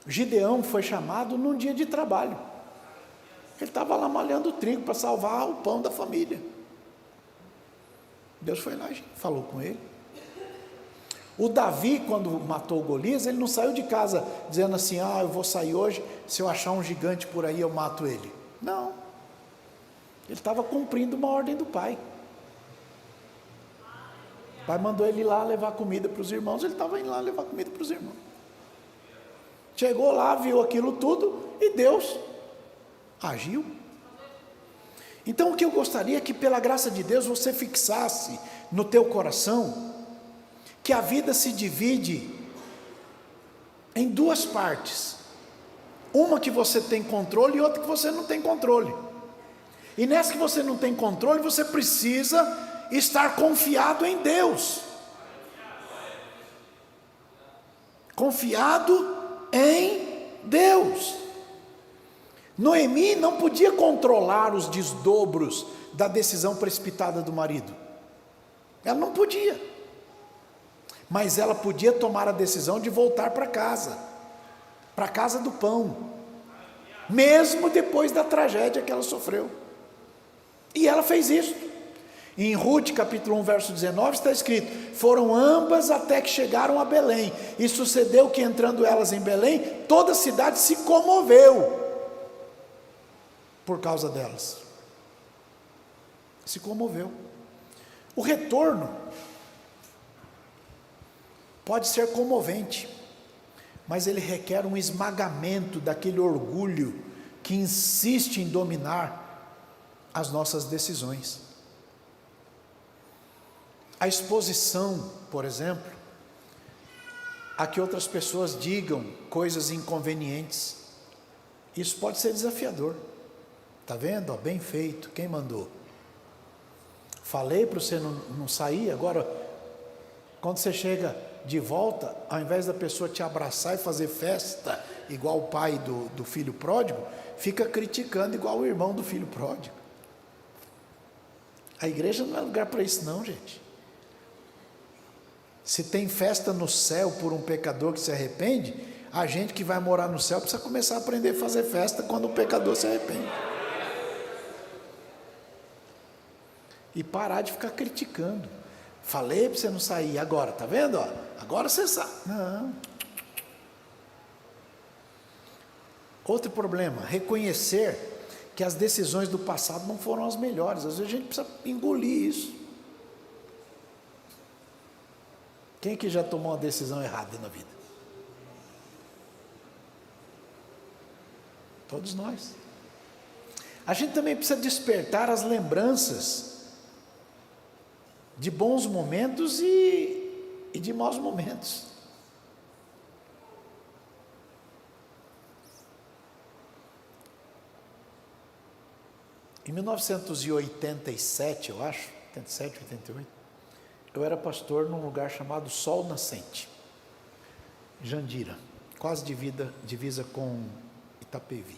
Gideão foi chamado num dia de trabalho. Ele estava lá malhando trigo para salvar o pão da família. Deus foi lá e falou com ele. O Davi, quando matou o Golias, ele não saiu de casa dizendo assim: eu vou sair hoje, se eu achar um gigante por aí eu mato ele. Não, ele estava cumprindo uma ordem do pai. O pai mandou ele ir lá levar comida para os irmãos, ele estava indo lá levar comida para os irmãos. Chegou lá, viu aquilo tudo e Deus agiu. Então o que eu gostaria é que, pela graça de Deus, você fixasse no teu coração que a vida se divide em duas partes. Uma que você tem controle e outra que você não tem controle. E nessa que você não tem controle, você precisa estar confiado em Deus. Confiado em Deus. Noemi não podia controlar os desdobros da decisão precipitada do marido. Ela não podia. Mas ela podia tomar a decisão de voltar para casa do pão, mesmo depois da tragédia que ela sofreu. E ela fez isso. Em Ruth capítulo 1 verso 19 está escrito: foram ambas até que chegaram a Belém, e sucedeu que, entrando elas em Belém, toda a cidade se comoveu por causa delas. Se comoveu. O retorno pode ser comovente, mas ele requer um esmagamento daquele orgulho que insiste em dominar as nossas decisões. a exposição, por exemplo, a que outras pessoas digam coisas inconvenientes. Isso pode ser desafiador. Está vendo? Ó, bem feito, quem mandou? Falei para você não sair, agora, quando você chega de volta, ao invés da pessoa te abraçar e fazer festa, igual o pai do filho pródigo, fica criticando igual o irmão do filho pródigo. A igreja não é lugar para isso não, gente. Se tem festa no céu por um pecador que se arrepende, a gente que vai morar no céu precisa começar a aprender a fazer festa quando o pecador se arrepende. E parar de ficar criticando. Falei para você não sair, agora, tá vendo? Ó, agora você sai. Não. Outro problema, reconhecer que as decisões do passado não foram as melhores. Às vezes a gente precisa engolir isso. Quem que já tomou uma decisão errada na vida? Todos nós. A gente também precisa despertar as lembranças de bons momentos e de maus momentos. Em 1987, eu acho, 87, 88, eu era pastor num lugar chamado Sol Nascente, Jandira, quase divisa com Itapevi.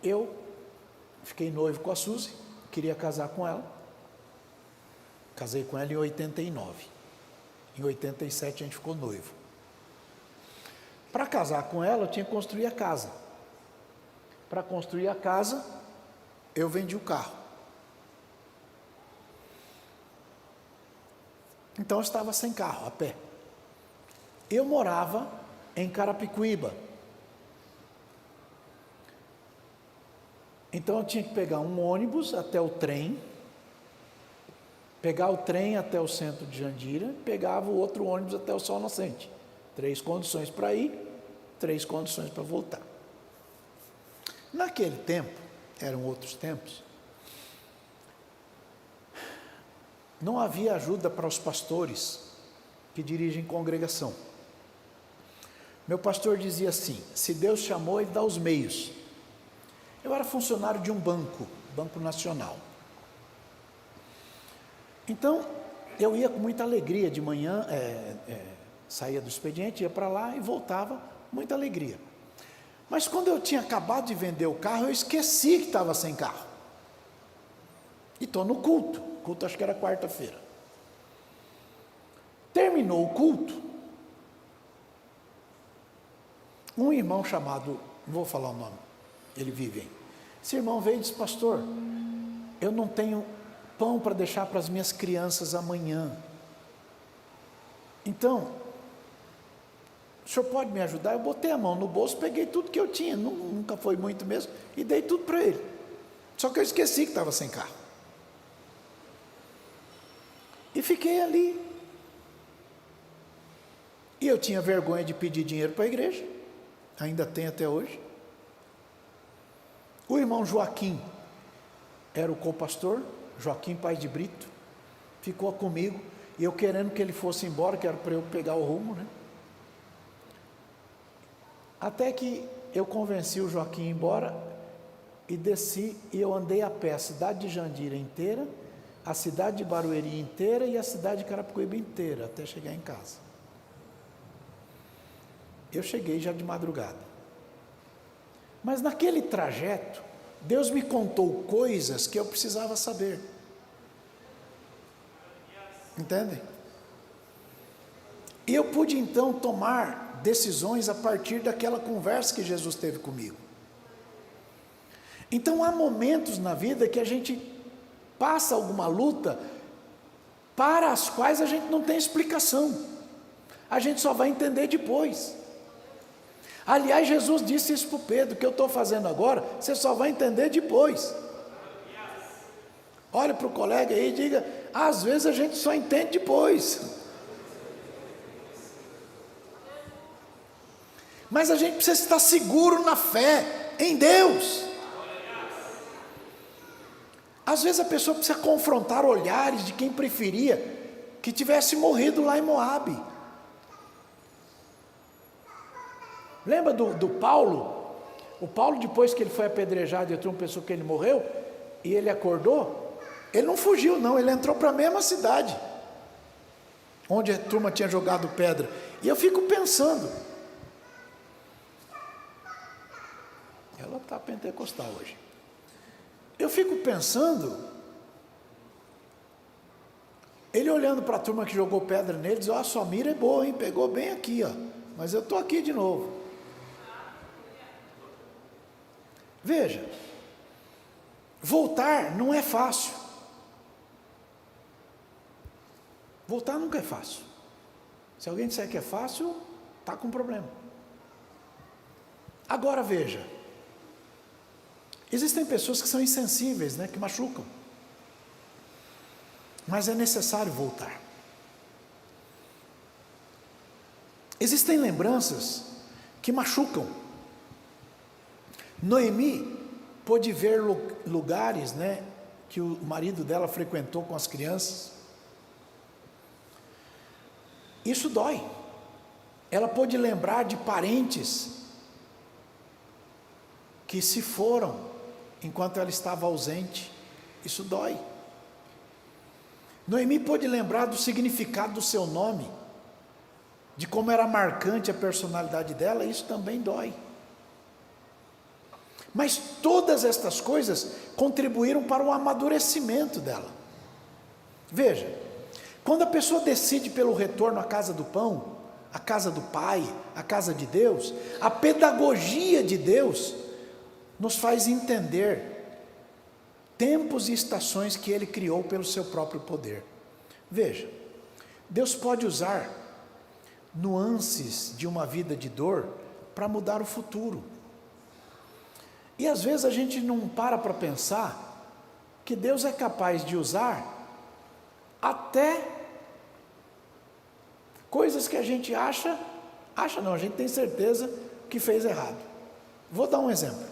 Eu fiquei noivo com a Suzy, queria casar com ela. Casei com ela em 89. Em 87 a gente ficou noivo. Para casar com ela, eu tinha que construir a casa. Para construir a casa, eu vendi o carro. Então eu estava sem carro, a pé. Eu morava em Carapicuíba. Então eu tinha que pegar um ônibus até o trem, pegar o trem até o centro de Jandira, pegava o outro ônibus até o Sol Nascente. 3 condições para ir, 3 condições para voltar. Naquele tempo, eram outros tempos, não havia ajuda para os pastores que dirigem congregação. Meu pastor dizia assim: se Deus chamou, Ele dá os meios. Eu era funcionário de um banco nacional. Então, eu ia com muita alegria de manhã, saía do expediente, ia para lá e voltava, muita alegria. Mas quando eu tinha acabado de vender o carro, eu esqueci que estava sem carro. E estou no culto, acho que era quarta-feira. Terminou o culto, um irmão chamado, não vou falar o nome, ele vive aí. Esse irmão veio e disse: pastor, eu não tenho pão para deixar para as minhas crianças amanhã. Então, o senhor pode me ajudar? Eu botei a mão no bolso, peguei tudo que eu tinha, nunca foi muito mesmo, e dei tudo para ele. Só que eu esqueci que estava sem carro. E fiquei ali. E eu tinha vergonha de pedir dinheiro para a igreja, ainda tem até hoje. O irmão Joaquim era o co-pastor, Joaquim Paz de Brito, ficou comigo, e eu querendo que ele fosse embora, que era para eu pegar o rumo, né? Até que eu convenci o Joaquim a ir embora, e desci, e eu andei a pé a cidade de Jandira inteira, a cidade de Barueri inteira e a cidade de Carapicuíba inteira, até chegar em casa. Eu cheguei já de madrugada. Mas naquele trajeto, Deus me contou coisas que eu precisava saber. Entendem? E eu pude então tomar decisões a partir daquela conversa que Jesus teve comigo. Então há momentos na vida que a gente passa alguma luta para as quais a gente não tem explicação. A gente só vai entender depois. Aliás, Jesus disse isso para o Pedro: o que eu estou fazendo agora, você só vai entender depois. Olhe para o colega aí e diga: às vezes a gente só entende depois. Mas a gente precisa estar seguro na fé, em Deus. Às vezes a pessoa precisa confrontar olhares de quem preferia que tivesse morrido lá em Moabe. Lembra do Paulo? O Paulo, depois que ele foi apedrejado e a turma pensou que ele morreu, e ele acordou, ele não fugiu não, ele entrou para a mesma cidade, onde a turma tinha jogado pedra. E eu fico pensando, ela está pentecostal hoje. Eu fico pensando, ele olhando para a turma que jogou pedra nele, diz: ó, sua mira é boa, hein? Pegou bem aqui, ó. Mas eu estou aqui de novo. Veja, voltar não é fácil. Voltar nunca é fácil. Se alguém disser que é fácil, está com problema. Agora veja, existem pessoas que são insensíveis, né, que machucam. Mas é necessário voltar. Existem lembranças que machucam. Noemi pôde ver lugares, né, que o marido dela frequentou com as crianças. Isso dói. Ela pôde lembrar de parentes que se foram enquanto ela estava ausente. Isso dói. Noemi pôde lembrar do significado do seu nome, de como era marcante a personalidade dela. Isso também dói. Mas todas estas coisas contribuíram para o amadurecimento dela. Veja, quando a pessoa decide pelo retorno à casa do pão, à casa do Pai, à casa de Deus, a pedagogia de Deus nos faz entender tempos e estações que Ele criou pelo seu próprio poder. Veja, Deus pode usar nuances de uma vida de dor para mudar o futuro. E às vezes a gente não para pensar que Deus é capaz de usar até coisas que a gente acha não, a gente tem certeza que fez errado. Vou dar um exemplo.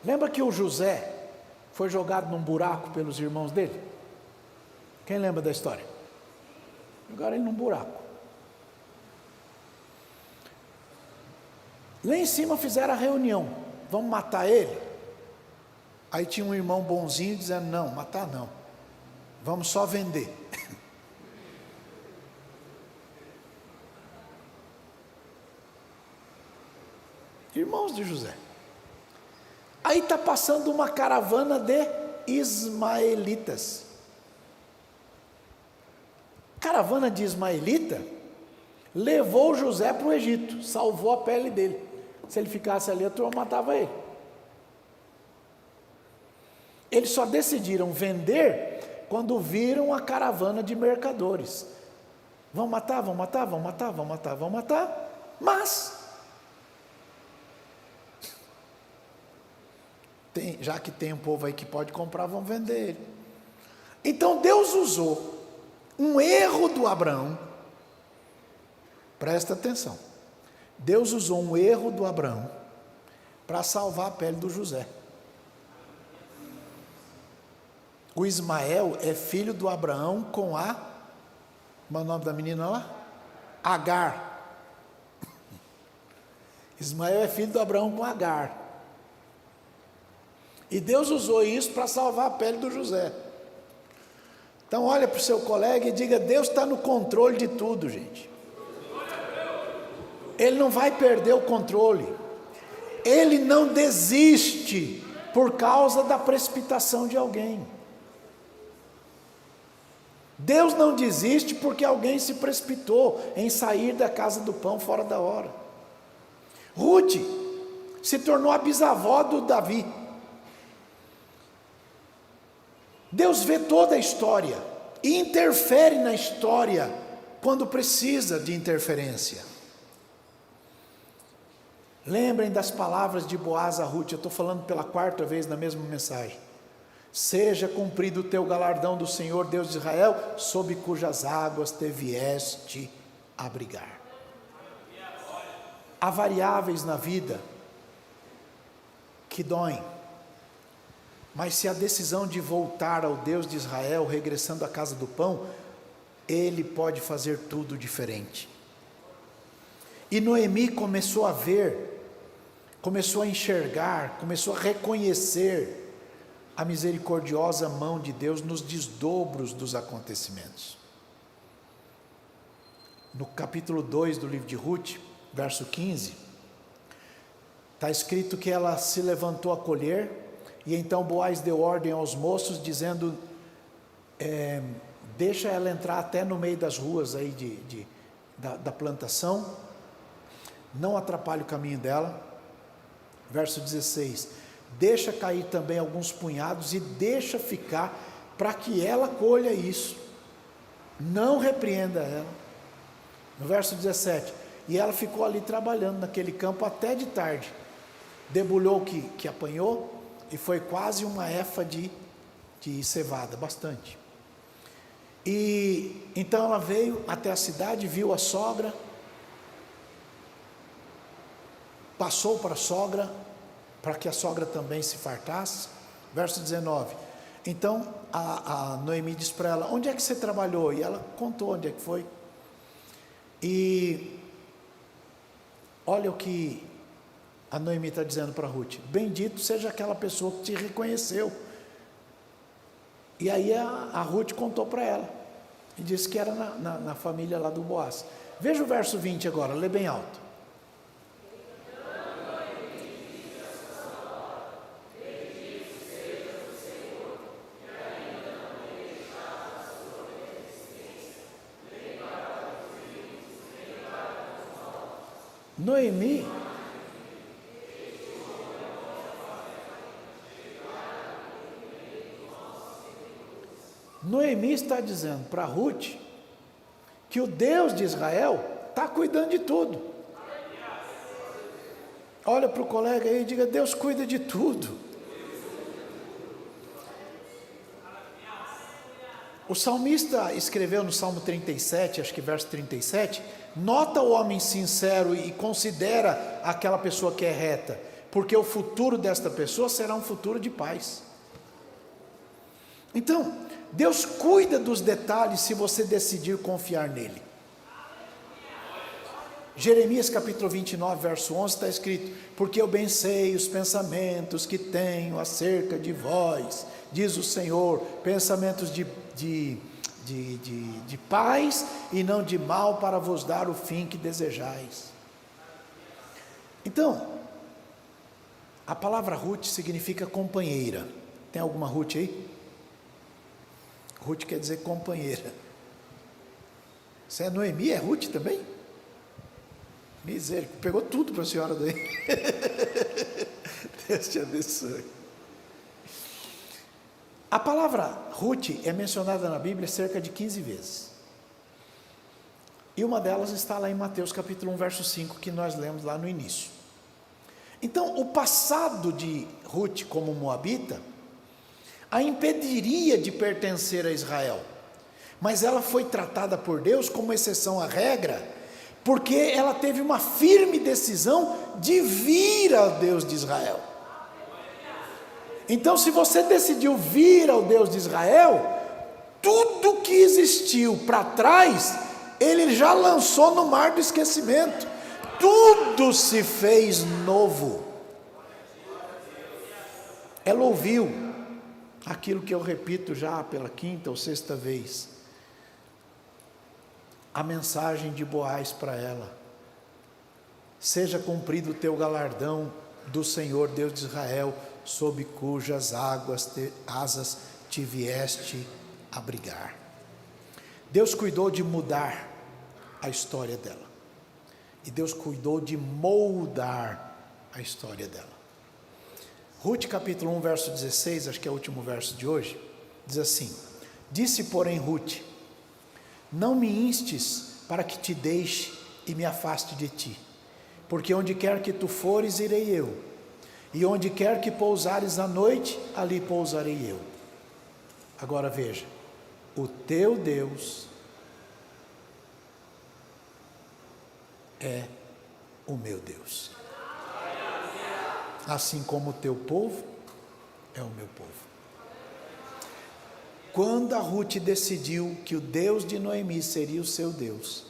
Lembra que o José foi jogado num buraco pelos irmãos dele? Quem lembra da história? Jogaram ele num buraco. Lá em cima fizeram a reunião. Vamos matar ele? Aí tinha um irmão bonzinho dizendo: não, matar não, vamos só vender. Irmãos de José. Aí está passando uma caravana de ismaelitas. Caravana de ismaelita levou José para o Egito, salvou a pele dele. Se ele ficasse ali, a turma matava ele. Eles só decidiram vender quando viram a caravana de mercadores. Vão matar, vão matar, vão matar, vão matar, vão matar. Mas, já que tem um povo aí que pode comprar, vão vender ele. Então Deus usou um erro do Abraão. Presta atenção. Deus usou um erro do Abraão para salvar a pele do José. O Ismael é filho do Abraão com como é o nome da menina lá? Agar. Ismael é filho do Abraão com Agar. E Deus usou isso para salvar a pele do José. Então olha para o seu colega e diga: Deus está no controle de tudo, gente. Ele não vai perder o controle. Ele não desiste por causa da precipitação de alguém. Deus não desiste porque alguém se precipitou em sair da casa do pão fora da hora. Ruth se tornou a bisavó do Davi. Deus vê toda a história e interfere na história quando precisa de interferência. Lembrem das palavras de Boaz a Ruth. Eu estou falando pela 4ª vez na mesma mensagem. Seja cumprido o teu galardão do Senhor Deus de Israel, sob cujas águas te vieste abrigar. Há variáveis na vida que doem. Mas se a decisão de voltar ao Deus de Israel, regressando à casa do pão, Ele pode fazer tudo diferente. E Noemi começou a ver, começou a enxergar, começou a reconhecer a misericordiosa mão de Deus nos desdobros dos acontecimentos. No capítulo 2 do livro de Ruth, verso 15, está escrito que ela se levantou a colher, e então Boaz deu ordem aos moços, dizendo, deixa ela entrar até no meio das ruas aí da plantação, não atrapalhe o caminho dela. Verso 16, deixa cair também alguns punhados e deixa ficar para que ela colha isso, não repreenda ela. No verso 17, e ela ficou ali trabalhando naquele campo até de tarde, debulhou o que apanhou, e foi quase uma efa de cevada, bastante. E então ela veio até a cidade, viu a sogra, passou para a sogra, para que a sogra também se fartasse. Verso 19, então a Noemi disse para ela, onde é que você trabalhou? E ela contou onde é que foi. E olha o que a Noemi está dizendo para Ruth, bendito seja aquela pessoa que te reconheceu. E aí a Ruth contou para ela, e disse que era na família lá do Boaz. Veja o verso 20 agora, lê bem alto. Noemi está dizendo para Ruth que o Deus de Israel está cuidando de tudo. Olha para o colega aí e diga, Deus cuida de tudo. O salmista escreveu no Salmo 37, acho que verso 37, nota o homem sincero e considera aquela pessoa que é reta, porque o futuro desta pessoa será um futuro de paz. Então, Deus cuida dos detalhes se você decidir confiar nele. Jeremias capítulo 29, verso 11 está escrito, porque eu bem sei os pensamentos que tenho acerca de vós, diz o Senhor, pensamentos de paz e não de mal, para vos dar o fim que desejais. Então, a palavra Ruth significa companheira. Tem alguma Ruth aí? Ruth quer dizer companheira. Você é Noemi, é Ruth também? Misericórdia, pegou tudo para a senhora daí. Deus te abençoe. A palavra Ruth é mencionada na Bíblia cerca de 15 vezes. E uma delas está lá em Mateus capítulo 1, verso 5, que nós lemos lá no início. Então, o passado de Ruth como moabita a impediria de pertencer a Israel, mas ela foi tratada por Deus como exceção à regra, porque ela teve uma firme decisão de vir ao Deus de Israel. Então, se você decidiu vir ao Deus de Israel, tudo que existiu para trás, Ele já lançou no mar do esquecimento, tudo se fez novo. Ela ouviu aquilo que eu repito já pela quinta ou sexta vez, a mensagem de Boaz para ela: seja cumprido o teu galardão do Senhor Deus de Israel, sob cujas asas te vieste abrigar. Deus cuidou de mudar a história dela, e Deus cuidou de moldar a história dela. Ruth capítulo 1, verso 16, acho que é o último verso de hoje, diz assim: disse porém Ruth, não me instes para que te deixe e me afaste de ti, porque onde quer que tu fores, irei eu, e onde quer que pousares à noite, ali pousarei eu. Agora veja, o teu Deus é o meu Deus, assim como o teu povo é o meu povo. Quando a Ruth decidiu que o Deus de Noemi seria o seu Deus,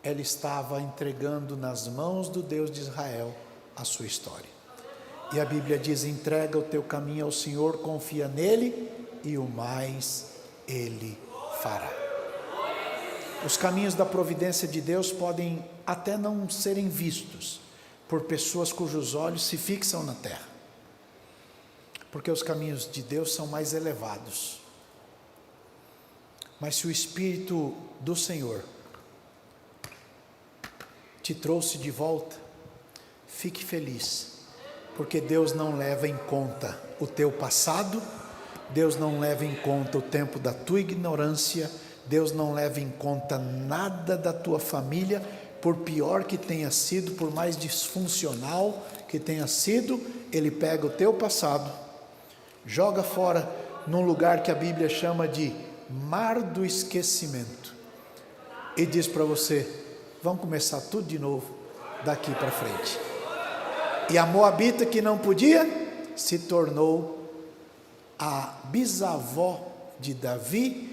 ela estava entregando nas mãos do Deus de Israel a sua história. E a Bíblia diz: entrega o teu caminho ao Senhor, confia nele e o mais ele fará. Os caminhos da providência de Deus podem até não serem vistos por pessoas cujos olhos se fixam na terra, porque os caminhos de Deus são mais elevados. Mas se o Espírito do Senhor te trouxe de volta, fique feliz, porque Deus não leva em conta o teu passado, Deus não leva em conta o tempo da tua ignorância, Deus não leva em conta nada da tua família, por pior que tenha sido, por mais disfuncional que tenha sido. Ele pega o teu passado, joga fora num lugar que a Bíblia chama de mar do esquecimento, e diz para você: vamos começar tudo de novo daqui para frente. E a moabita, que não podia, se tornou a bisavó de Davi,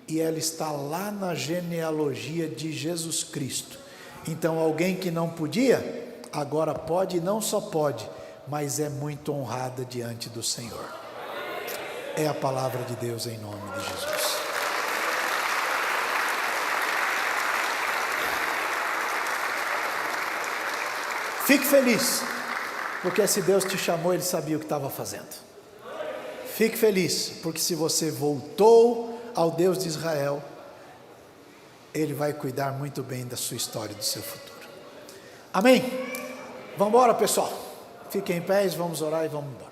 e ela está lá na genealogia de Jesus Cristo. Então alguém que não podia, agora pode, e não só pode, mas é muito honrada diante do Senhor. É a palavra de Deus em nome de Jesus. Fique feliz, porque se Deus te chamou, Ele sabia o que estava fazendo. Fique feliz, porque se você voltou ao Deus de Israel, Ele vai cuidar muito bem da sua história e do seu futuro. Amém? Vamos embora, pessoal. Fiquem em pé, vamos orar e vamos embora.